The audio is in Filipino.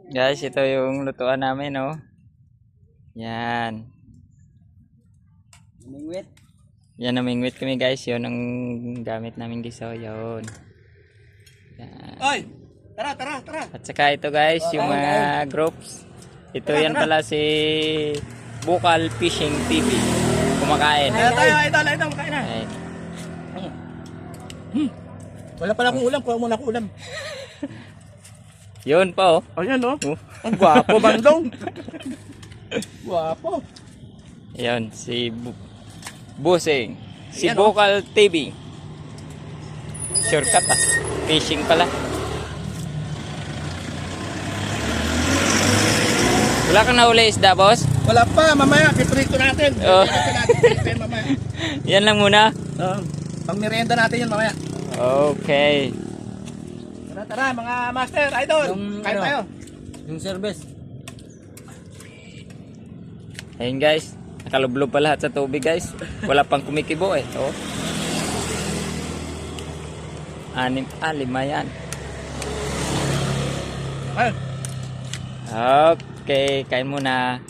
Guys, ito yung lutuan namin, oh. Yan. Namingwit. Yan, namingwit kami, guys. Yun ang gamit namin gisaw. Yun. Yan. Oy! Tara! At saka ito, guys, yung mga groups. Ito yan pala si Bukal Fishing TV. Kumakain. Ito, makain na. Ay. Wala pala akong ulam, kuha muna akong ulam. Yun pa, oh. Ayan, oh. Ang gwapo, bandong. Gwapo. Yan, si Busing. Si Ayan, oh. Bukal TV. Shortcut, ah. Fishing pala. Wala kang nahuli isda, boss? Wala pa, mamaya, piprito natin. Oh. Piprito mamaya. Yan lang muna. Pang merienda natin yan mamaya. Okay. Tara, mga master, idol. Kain tayo. Yung service. Ayun, guys. Nakalublob pa lahat sa tubig, guys. Wala pang kumikibo, eh. Oh. 5 yan. Ayun. Okay, kain muna.